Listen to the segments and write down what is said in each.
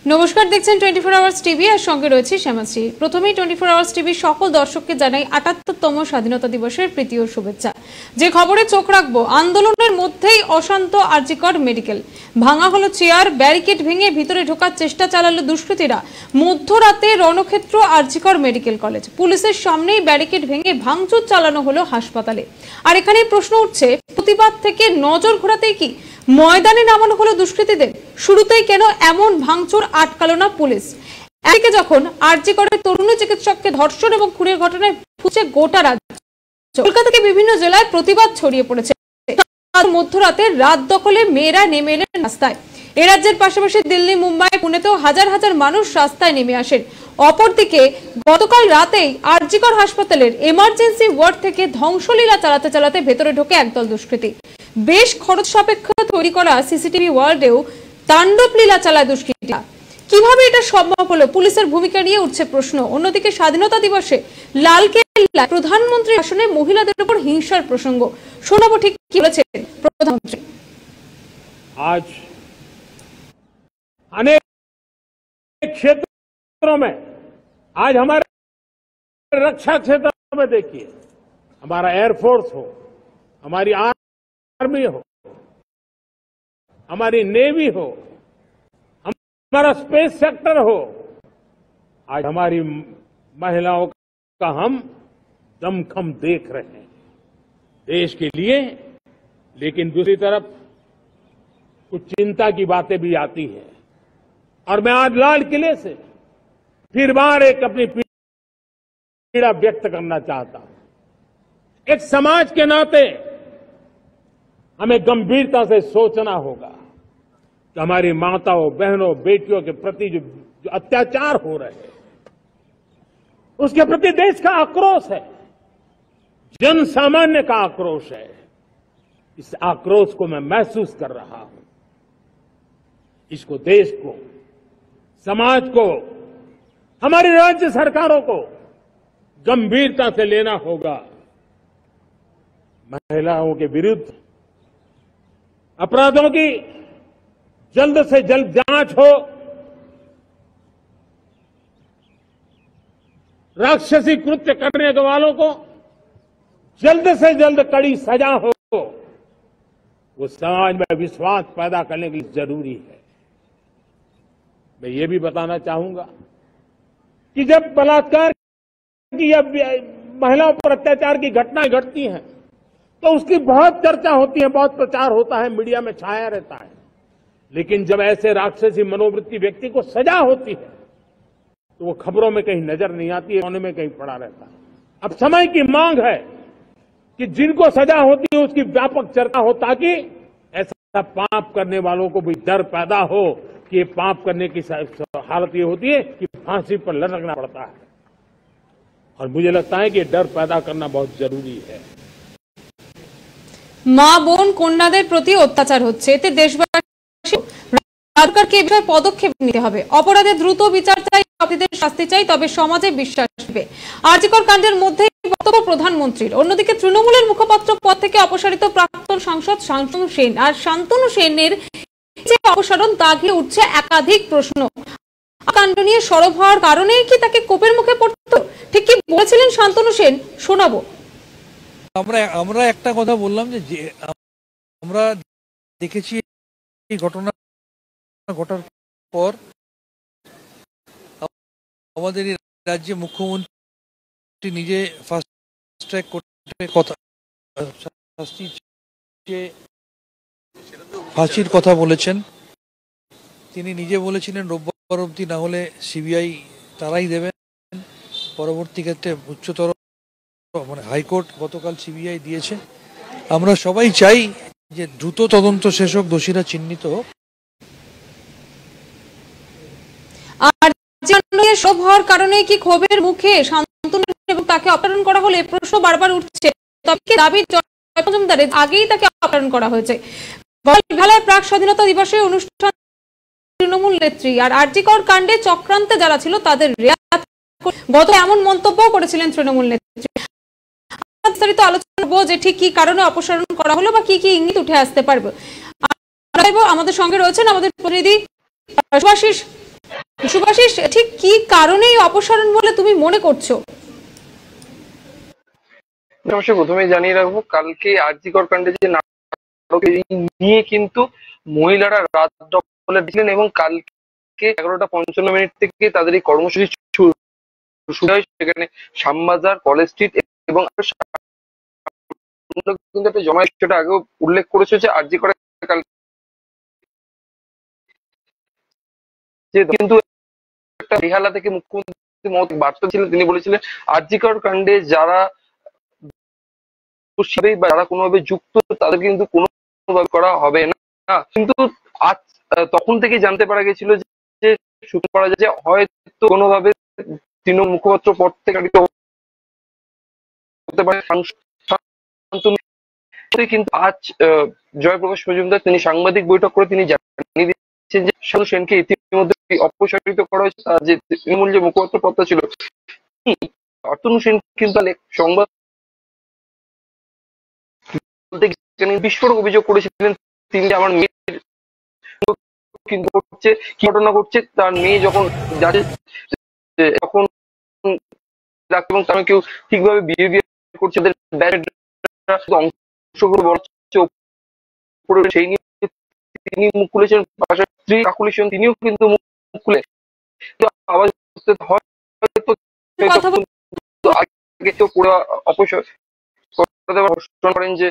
নমস্কার, দেখছেন 24 hours TV আর সঙ্গে রয়েছে শ্যামাশ্রী। প্রথমেই 24 আওয়ার্স টিভির সকল দর্শককে জানাই ৭৮তম স্বাধীনতা দিবসের প্রীতি ও শুভেচ্ছা। যে খবরে চোখ রাখবো, আন্দোলনের মধ্যেই অশান্ত আরজিকর মেডিকেল। ভাঙা হলো চেয়ার, ব্যারিকেড ভেঙে ভিতরে ঢোকার চেষ্টা চালালো দুষ্কৃতীরা। মধ্যরাতে রণক্ষেত্র আরজিকর মেডিকেল কলেজ, পুলিশের সামনেই ব্যারিকেড ভেঙে ভাঙচুর চালানো হলো হাসপাতালে। আর এখানে প্রশ্ন উঠছে, প্রতিবাদ থেকে নজর ঘোরাতেই কি ময়দানে নামানো হলো দুষ্কৃতীদের? শুরুতেই কেন এমন ভাঙচুর আটকালো না পুলিশ? এদিকে যখন আরজি করে তরুণ চিকিৎসককে ধর্ষণ এবং খুনের ঘটনায় ফুঁসছে গোটা রাজ্য, কলকাতা থেকে বিভিন্ন জেলায় প্রতিবাদ ছড়িয়ে পড়েছে। মধ্যরাতে রাত দখলে মেয়েরা নেমে এলেন রাস্তায়। এ রাজ্যের পাশাপাশি দিল্লি, মুম্বাই, পুনেতেও হাজার হাজার মানুষ রাস্তায় নেমে আসেন। অপরদিকে গতকাল রাতেই আরজিকর হাসপাতালের এমার্জেন্সি ওয়ার্ড থেকে ধ্বংসলীলা চালাতে চালাতে ভেতরে ঢোকে একদল দুষ্কৃতী। বেশ খরচ সাপেক্ষ তৈরি করা সিসিটিভি ওয়ার্ডেও তাণ্ডব লীলা চালায় দুষ্কৃতীরা। কিভাবে এটা সম্ভব হলো, পুলিশের ভূমিকা নিয়ে উঠছে প্রশ্ন। অন্যদিকে স্বাধীনতা দিবসে লালকেল্লায় প্রধানমন্ত্রীর আসনে মহিলাদের উপর হিংসার প্রসঙ্গ। শোনাবো ঠিক কি বলেছেন প্রধানমন্ত্রী। आज अनेक क्षेत्रों में, आज हमारे रक्षा क्षेत्र में देखिए, हमारा एयरफोर्स हो, हमारी आर्मी हो, हमारी नेवी हो, हमारा स्पेस सेक्टर हो, आज हमारी महिलाओं का हम दमखम देख रहे हैं देश के लिए। लेकिन दूसरी तरफ कुछ चिंता की बातें भी आती है। और मैं आज लाल किले से फिर बार एक अपनी पीड़ा व्यक्त करना चाहता हूं। एक समाज के नाते हमें गंभीरता से सोचना होगा कि हमारी माताओं, बहनों, बेटियों के प्रति जो अत्याचार हो रहे हैं, उसके प्रति देश का आक्रोश है, जन सामान्य का आक्रोश है। इस आक्रोश को मैं महसूस कर रहा हूं। इसको देश को, समाज को, हमारी राज्य सरकारों को गंभीरता से लेना होगा। महिलाओं के विरुद्ध अपराधों की जल्द से जल्द जांच हो, राक्षसी कृत्य करने वालों को जल्द से जल्द कड़ी सजा हो, वो समाज में विश्वास पैदा करने के लिए जरूरी है। मैं ये भी बताना चाहूंगा कि जब बलात्कार की या महिलाओं पर अत्याचार की घटनाएं घटती हैं तो उसकी बहुत चर्चा होती है, बहुत प्रचार होता है, मीडिया में छाया रहता है। लेकिन जब ऐसे राक्षसी मनोवृत्ति व्यक्ति को सजा होती है तो वो खबरों में कहीं नजर नहीं आती है, कोने में कहीं पड़ा रहता है। अब समय की मांग है कि जिनको सजा होती है उसकी व्यापक चर्चा हो, ताकि ऐसा पाप करने वालों को भी डर पैदा हो कि ये पाप करने की हालत ये होती है कि फांसी पर लटकना पड़ता है। और मुझे लगता है कि डर पैदा करना बहुत जरूरी है। মা, বোন, কন্যাদের প্রতি অত্যাচার হচ্ছে, এতে দেশবাসী সরকারকে এই বিষয়ে পদক্ষেপ নিতে হবে। অপরাধের দ্রুত বিচার চাই, অপরাধীদের শাস্তি চাই, তবে সমাজে বিশ্বাস আসবে। আরজিকর কাণ্ডের মধ্যে বক্তব্য প্রধানমন্ত্রীর। অন্যদিকে তৃণমূলের মুখপাত্র পদ থেকে অপসারিত প্রাক্তন সাংসদ শান্তনু সেন আর শান্তনু সেনের যে অপসারণ তা ঘিরে উঠছে একাধিক প্রশ্ন। কাণ্ড নিয়ে সরব হওয়ার কারণে কি তাকে কোপের মুখে পড়তো? ঠিক কি বলেছিলেন শান্তনু সেন, শোনাবো। আমরা একটা কথা বললাম যে আমরা দেখেছি এই ঘটনা ঘটার পর আমাদের রাজ্যে মুখ্যমন্ত্রী নিজে ফাস্ট ট্র্যাক কোর্টে কথা ফাঁসির কথা বলেছেন। তিনি নিজে বলেছিলেন রোববার অবধি না হলে সিবিআই তারাই দেবেন। পরবর্তী ক্ষেত্রে উচ্চতর মানে হাইকোর্ট গতকাল সিবিআই দিয়েছে। আমরা সবাই চাই যে দ্রুত তদন্ত শেষ হোক, দোষীরা চিহ্নিত হোক। আর সব হওয়ার কারণে কি ক্ষোভের মুখে শান্তনু এবং তাকে অপসারণ করা হলে প্রশ্ন বারবার উঠছে। তবে দাবি মজুমদারের আগেই তাকে অপসারণ করা হয়েছে। মেঘালয়ের প্রাক স্বাধীনতা দিবসে অনুষ্ঠান তৃণমূল নেত্রী আর আরজিকর কাণ্ডে চক্রান্তে যারা ছিল তাদের রেয়াত গত এমন মন্তব্য করেছিলেন তৃণমূল নেত্রী। বিস্তারিত আলোচনা করবো যে ঠিক কি কারণে অপসারণ করা হলো বা কি কি ইঙ্গিত উঠে আসতে পারবে। আমাদের সঙ্গে রয়েছেন আমাদের প্রতিনিধি সুভাষিস সুভাষিস, ঠিক কি কারণে এই অপসারণ বলে তুমি মনে করছো? অবশ্যই প্রথমেই জানিয়ে রাখবো, কালকে আরজি কর কাণ্ডে যে নাটক নিয়ে কিন্তু মহিলারা রাত দখলে দিলেন এবং কালকে 11:55 থেকে তাদের এই কর্মসূচি শুরু হয়। সেখানে শ্যামবাজার, কলেজ স্ট্রিট এবং কিন্তু একটা জমায়েত, সেটা আগেও উল্লেখ করেছে যে আরজি করে কালকে কিন্তু একটা বেহালা থেকে মুখ্যমন্ত্রী মমতা বার্তা ছিলেন, তিনি বলেছিলেন আরজি কর কাণ্ডে যারা বা যারা কোনোভাবে যুক্ত তাদের কিন্তু কোনোভাবে করা হবে না। কিন্তু আজ তখন থেকে জানতে পারা গেছিল যে শুনতে পারা যায় যে হয়তো কোনোভাবে তৃণমূল মুখপাত্র পদ থেকে হতে পারে শান্তনু। কিন্তু আজ জয়প্রকাশ মজুমদার তিনি সাংবাদিক বৈঠক করে তিনি জানিয়ে দিচ্ছেন যে শান্তনু সেনকে ইতিমধ্যে অপসারিত করা হয়েছে। যে তৃণমূল যে মুখপাত্র পদটা ছিল, শান্তনু সেন কিন্তু সংবাদ বিস্ফোরক অভিযোগ করেছিলেন তিনি, আমার মেয়ের কিন্তু করছে, কি ঘটনা ঘটছে, তার মেয়ে যখন তখন এবং তারা কেউ ঠিকভাবে বিহেভিয়ার করছে, অংশগ্রহণ সেই নিয়ে তিনি মুখ খুলেছেন। পাশাপাশি স্ত্রী কাকুলি সেন তিনিও কিন্তু মুখ খুলে আওয়াজ করেন যে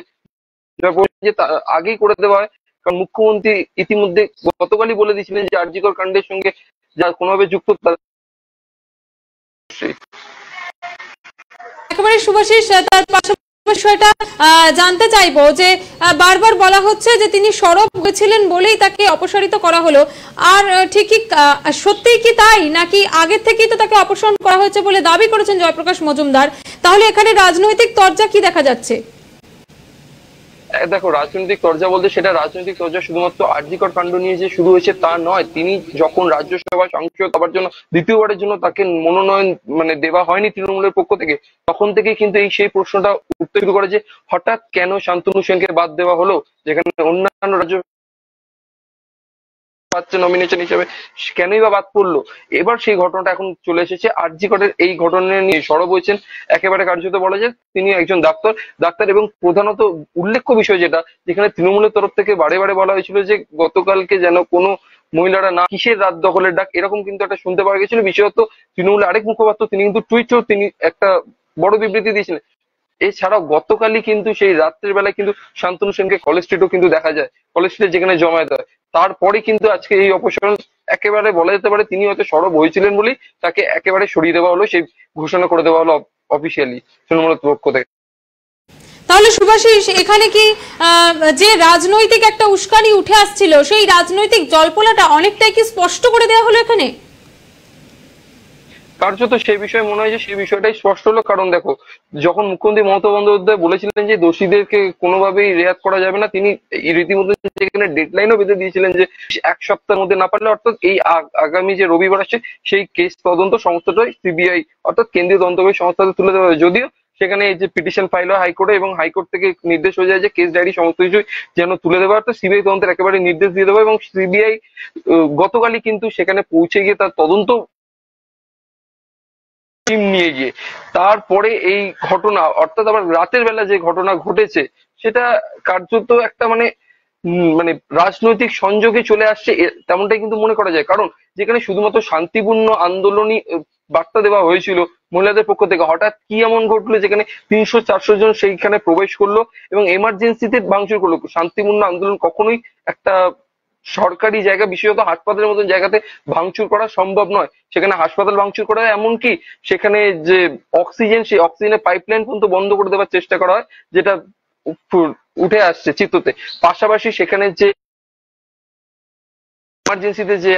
আগেই করে দেওয়া হয়, কারণ মুখ্যমন্ত্রী ইতিমধ্যে গতকালই বলে দিয়েছিলেন যে আরজি কর কাণ্ডের সঙ্গে যারা কোনোভাবে যুক্ত একেবারে সুভাষিস, তার পাশাপাশি বিষয়টা জানতে চাইবো যে বারবার বলা হচ্ছে যে তিনি সরব হয়েছিলেন বলেই তাকে অপসারিত করা হলো, আর ঠিকই সত্যিই কি তাই, নাকি আগের থেকেই তো তাকে অপসারণ করা হয়েছে বলে দাবি করেছেন জয়প্রকাশ মজুমদার? তাহলে এখানে রাজনৈতিক তরজা কি দেখা যাচ্ছে? দেখো, রাজনৈতিক তরজা বলতে সেটা রাজনৈতিক তরজা শুধুমাত্র আরজি কর কাণ্ড নিয়ে যে শুরু হয়েছে তা নয়। তিনি যখন রাজ্যসভা সাংসদ হবার জন্য দ্বিতীয়বারের জন্য তাকে মনোনয়ন দেওয়া হয়নি তৃণমূলের পক্ষ থেকে, তখন থেকে কিন্তু সেই প্রশ্নটা উঠতে শুরু করে যে হঠাৎ কেন শান্তনু সেনকে বাদ দেওয়া হলো, যেখানে অন্যান্য রাজ্য পাচ্ছে নমিনেশন হিসেবে, কেনই বা বাদ পড়লো। এবার সেই ঘটনাটা এখন চলে এসেছে আরজি করের এই ঘটনা নিয়ে সরব হয়েছেন একেবারে কার্যত বলা যায় তিনি একজন ডাক্তার এবং প্রধানত উল্লেখ্য বিষয় যেটা, যেখানে তৃণমূলের তরফ থেকে বারে বারে বলা হয়েছিল যে গতকালকে যেন কোনো মহিলারা না, কিসের রাত দখলের ডাক, এরকম কিন্তু একটা শুনতে পাওয়া গেছিল। বিশেষত তৃণমূলের আরেক মুখপাত্র তিনি কিন্তু টুইটেও তিনি একটা বড় বিবৃতি দিয়েছিলেন। এছাড়াও গতকালই কিন্তু সেই রাত্রের বেলায় কিন্তু শান্তনু সেনকে কলেজ স্ট্রিটও কিন্তু দেখা যায়, কলেজ স্ট্রিটে যেখানে জমায়েত হয়। তারপরে কিন্তু আজকে এই অপসারণ একেবারে বলা যেতে পারে তিনি হয়তো সরব হয়েছিলেন বলেই তাকে একেবারে সরিয়ে দেওয়া হলো, সেই ঘোষণা করে দেওয়া হলো অফিসিয়ালি তৃণমূলের পক্ষ থেকে। তাহলে সুভাষিস, এখানে কি যে রাজনৈতিক একটা উস্কানি উঠে আসছিল সেই রাজনৈতিক জল্পনাটা অনেকটাই কি স্পষ্ট করে দেওয়া হলো এখানে? কার্যত সেই বিষয়ে মনে হয় যে সেই বিষয়টাই স্পষ্ট হলো। কারণ দেখো, যখন মুখ্যমন্ত্রী মমতা বন্দ্যোপাধ্যায় বলেছিলেন যে দোষীদেরকে কোনোভাবেই রেয়াত করা যাবে না, তিনি রীতিমতো যেখানে ডেডলাইনও বেঁধে দিয়েছিলেন যে 1 সপ্তাহের মধ্যে না পারলে, অর্থাৎ এই আগামী যে রবিবার আসছে সেই কেস তদন্ত সমস্তটাই সিবিআই অর্থাৎ কেন্দ্রীয় তদন্তকারী সংস্থাতে তুলে দেওয়া হয়। যদিও সেখানে এই যে পিটিশন ফাইল হয় হাইকোর্টে এবং হাইকোর্ট থেকে নির্দেশ হয়ে যায় যে কেস ডায়েরি সমস্ত কিছু যেন তুলে দেওয়া, অর্থাৎ সিবিআই তদন্তের একেবারে নির্দেশ দিয়ে দেওয়া, এবং সিবিআই গতকালই কিন্তু সেখানে পৌঁছে গিয়ে তার তদন্ত টিম নিয়ে গিয়ে তারপরে এই ঘটনা, অর্থাৎ আবার রাতের বেলা যে ঘটনা ঘটেছে সেটা কার্যত একটা মানে রাজনৈতিক সংযোগে চলে আসছে তেমনটাই কিন্তু মনে করা যায়। কারণ যেখানে শুধুমাত্র শান্তিপূর্ণ আন্দোলনই বার্তা দেওয়া হয়েছিল মহিলাদের পক্ষ থেকে, হঠাৎ কি এমন ঘটলো যেখানে 300-400 জন সেইখানে প্রবেশ করলো এবং এমার্জেন্সিতে ভাঙচুর করলো। শান্তিপূর্ণ আন্দোলন কখনোই একটা সরকারি জায়গা, বিশেষত হাসপাতালের মতন জায়গাতে ভাঙচুর করা সম্ভব নয়। সেখানে হাসপাতাল ভাঙচুর করা হয়, এমনকি সেখানে যে অক্সিজেন, সেই অক্সিজেনের পাইপলাইন পর্যন্ত বন্ধ করে দেওয়ার চেষ্টা করা হয়, যেটা উঠে আসছে চিত্রতে। পাশাপাশি সেখানে যে এমার্জেন্সিতে যে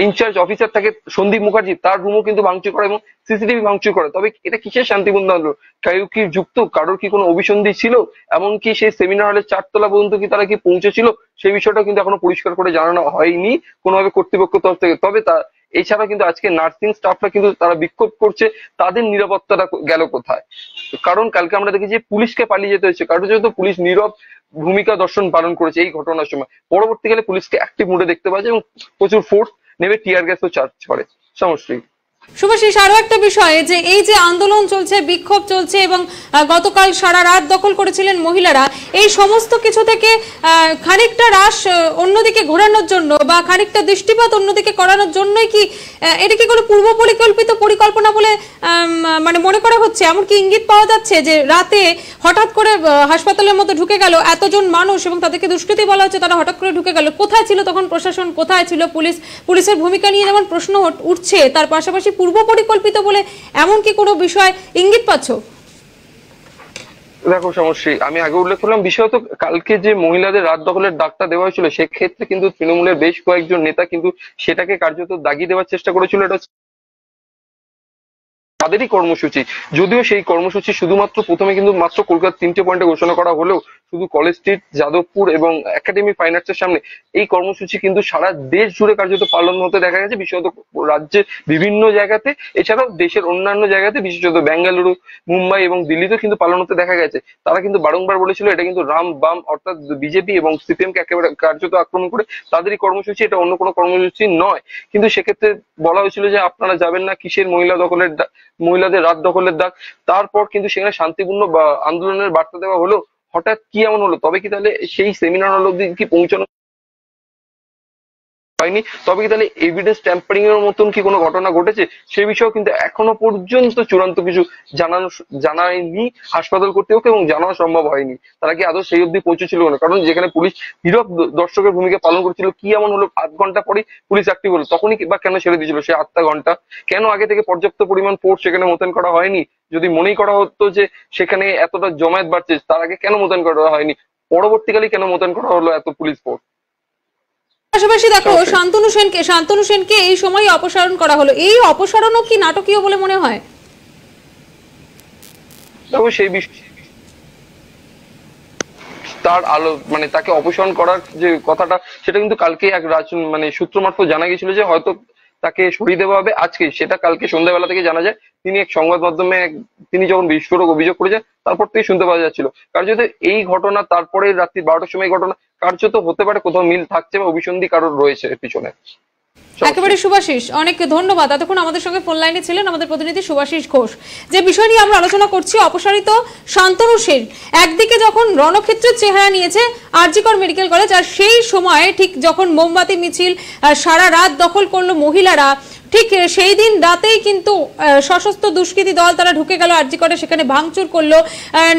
ইনচার্জ অফিসার থাকে সন্দীপ মুখার্জি, তার রুমও কিন্তু ভাঙচুর করে এবং সিসিটিভি ভাঙচুর করে। তবে এটা কিসের শান্তিপূর্ণ আন্দোলন? কেউ কি যুক্ত, কারোর কি কোনো অভিসন্ধি ছিল, এমনকি সেই সেমিনার হলের 4 তলা পর্যন্ত কি তারা কি পৌঁছেছিল, সেই বিষয়টা কিন্তু এখনো পরিষ্কার করে জানানো হয়নি কোনোভাবে কর্তৃপক্ষ তরফ থেকে। তবে এছাড়া কিন্তু আজকে নার্সিং স্টাফরা কিন্তু তারা বিক্ষোভ করছে, তাদের নিরাপত্তাটা গেল কোথায়? কারণ কালকে আমরা দেখেছি পুলিশকে পালিয়ে যেতে হয়েছে, কারণ যেহেতু পুলিশ নীরব ভূমিকা দর্শন পালন করেছে এই ঘটনার সময়। পরবর্তীকালে পুলিশকে অ্যাক্টিভ মুডে দেখতে পাওয়া যায় এবং প্রচুর ফোর্স নেমে টিয়ার গ্যাসও চার্জ করে। সমশ্রী। শুভাশিস, আরো একটা বিষয় যে এই যে আন্দোলন চলছে, বিক্ষোভ চলছে এবং গতকাল সারা রাত দখল করেছিলেন মহিলারা, এই সমস্ত কিছু থেকে খানিকটা রাশ অন্যদিকে ঘোরানোর জন্য বা খানিকটা দৃষ্টিপাত অন্যদিকে করানোর জন্যই কি এটা কি কোনো পূর্ব পরিকল্পিত পরিকল্পনা বলে মানে মনে করা হচ্ছে? এমনকি ইঙ্গিত পাওয়া যাচ্ছে যে রাতে হঠাৎ করে হাসপাতালের মধ্যে ঢুকে গেল এতজন মানুষ এবং তাদেরকে দুষ্কৃতী বলা হচ্ছে, তারা হঠাৎ করে ঢুকে গেল। কোথায় ছিল তখন প্রশাসন, কোথায় ছিল পুলিশ? পুলিশের ভূমিকা নিয়ে যেমন প্রশ্ন উঠছে, তার পাশাপাশি পূর্ব পরিকল্পিত বলে এমন কি কোনো বিষয় ইঙ্গিত পাচ্ছ? দেখো সমশ্রী, আমি আগে উল্লেখ করলাম বিষয়ত কালকে যে মহিলাদের রাত দখলের ডাকটা দেওয়া হয়েছিল, সেক্ষেত্রে কিন্তু তৃণমূলের বেশ কয়েকজন নেতা কিন্তু সেটাকে কার্যত দাগিয়ে দেওয়ার চেষ্টা করেছিল। এটা তাদেরই কর্মসূচি, যদিও সেই কর্মসূচি শুধুমাত্র প্রথমে কিন্তু মাত্র কলকাতার 3টে পয়েন্টে ঘোষণা করা হলেও শুধু কলেজ স্ট্রিট, যাদবপুর এবং একাডেমি ফাইন আর্টসের সামনে এই কর্মসূচি কিন্তু সারা দেশ জুড়ে কার্যত পালন হতে দেখা গেছে, বিশেষত রাজ্যের বিভিন্ন জায়গাতে, এছাড়াও দেশের অন্যান্য জায়গাতে, বিশেষত বেঙ্গালুরু, মুম্বাই এবং দিল্লিতেও কিন্তু পালন হতে দেখা গেছে। তারা কিন্তু বারংবার বলেছিল এটা কিন্তু রাম বাম অর্থাৎ বিজেপি এবং সিপিএম কে একেবারে কার্যত আক্রমণ করে তাদেরই কর্মসূচি, এটা অন্য কোনো কর্মসূচি নয়। কিন্তু সেক্ষেত্রে বলা হয়েছিল যে আপনারা যাবেন না, কিসের মহিলাদের রাত দখলের ডাক। তারপর কিন্তু সেখানে শান্তিপূর্ণ আন্দোলনের বার্তা দেওয়া হলো, হঠাৎ কি এমন হলো? তবে কি তাহলে সেই সেমিনার হল অব্দি কি পৌঁছানো হয়নি? তবে কি তাহলে এভিডেন্স ট্যাম্পারিং এর মতন কি কোনো ঘটনা ঘটেছে? সে বিষয়েও কিন্তু এখনো পর্যন্ত চূড়ান্ত কিছু জানায়নি হাসপাতাল কর্তৃপক্ষ এবং জানানো সম্ভব হয়নি। তারা কি আদৌ সেই অব্দি পৌঁছেছিল না? কারণ যেখানে পুলিশ নীরব দর্শকের ভূমিকা পালন করছিল, কি এমন হলো 8 ঘন্টা পরে পুলিশ অ্যাক্টিভ হলো? তখনই বা কেন ছেড়ে দিয়েছিল সেই 8টা ঘন্টা? কেন আগে থেকে পর্যাপ্ত পরিমাণ ফোর্স সেখানে মোতায়েন করা হয়নি? যদি মনেই করা হতো যে সেখানে এতটা জমায়েত বাড়ছে, তার আগে কেন মোতায়েন করা হয়নি? পরবর্তীকালে কেন মোতায়েন করা হলো এত পুলিশ ফোর্স? পাশাপাশি দেখো শান্তনু সেনকে এই সময় অপসারণ করা হলো, এই অপসারণও কি নাটকীয় বলে মনে হয়? দেখো সেই বিষয় তার মানে তাকে অপসারণ করার যে কথাটা, সেটা কিন্তু কালকে এক মানে সূত্র মারফত জানা গেছিল যে হয়তো তাকে সরিয়ে দেওয়া হবে আজকে। সেটা কালকে সন্ধ্যাবেলা থেকে জানা যায়। তিনি এক সংবাদ মাধ্যমে তিনি যখন বিস্ফোরক অভিযোগ করেছেন, তারপর থেকে শুনতে পাওয়া যাচ্ছিল কার্যত এই ঘটনা, তারপরে রাত্রি 12টার সময় ঘটনা, কার্যত হতে পারে কোথাও মিল থাকছে বা অভিসন্ধি কারোর রয়েছে পিছনে। একেবারে শুভাশিস, অনেক ধন্যবাদ। এতক্ষণ আমাদের সঙ্গে ফোন লাইনে ছিলেন আমাদের প্রতিনিধি শুভাশিস ঘোষ। যে বিষয় নিয়ে আমরা আলোচনা করছি, অপসারিত শান্তনু সেন একদিকে যখন রণক্ষেত্রের চেহারা নিয়েছে আর.জি. কর মেডিকেল কলেজ, আর সেই সময় ঠিক যখন মোমবাতি মিছিল সারা রাত দখল করলো মহিলারা, ঠিক সেই দিন রাতেই কিন্তু সশস্ত্র দুষ্কৃতী দল তারা ঢুকে গেল আর.জি. করে, সেখানে ভাঙচুর করলো,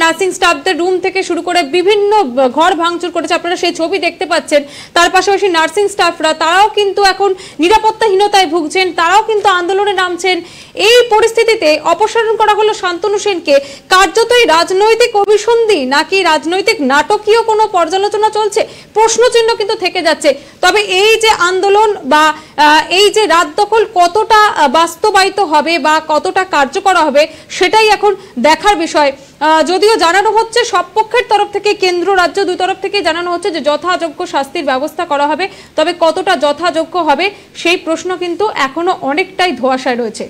নার্সিং স্টাফদের রুম থেকে শুরু করে বিভিন্ন ঘর ভাঙচুর করেছে, আপনারা সেই ছবি দেখতে পাচ্ছেন। তার পাশাপাশি নার্সিং স্টাফরা তারাও কিন্তু এখন নিরাপত্তাহীনতায় ভুগছেন, তারাও কিন্তু আন্দোলনে নামছেন। এই পরিস্থিতিতে অপসারণ করা হলো শান্তনু সেনকে। কার্যতই রাজনৈতিক অভিসন্ধি নাকি রাজনৈতিক নাটকীয় কোনো পর্যালোচনা চলছে, প্রশ্নচিহ্ন কিন্তু থেকে যাচ্ছে। তবে এই যে আন্দোলন বা এই যে রাত দখল কতটা বাস্তবায়িত হবে বা কতটা কার্যকর হবে, সেটাই এখন দেখার বিষয়। যদিও জানানো হচ্ছে সব পক্ষের তরফ থেকে, কেন্দ্র রাজ্য দুই তরফ থেকে জানানো হচ্ছে যে যথাযোগ্য শাস্তির ব্যবস্থা করা হবে, তবে কতটা যথাযোগ্য হবে সেই প্রশ্ন কিন্তু এখনো অনেকটাই ধোঁয়াশায় রয়েছে।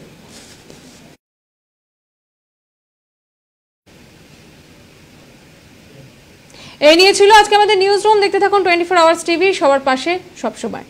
এই নিয়ে ছিল আজকে আমাদের নিউজ রুম। দেখতে থাকুন 24 আওয়ার্স টিভি, সবার পাশে সবসময়।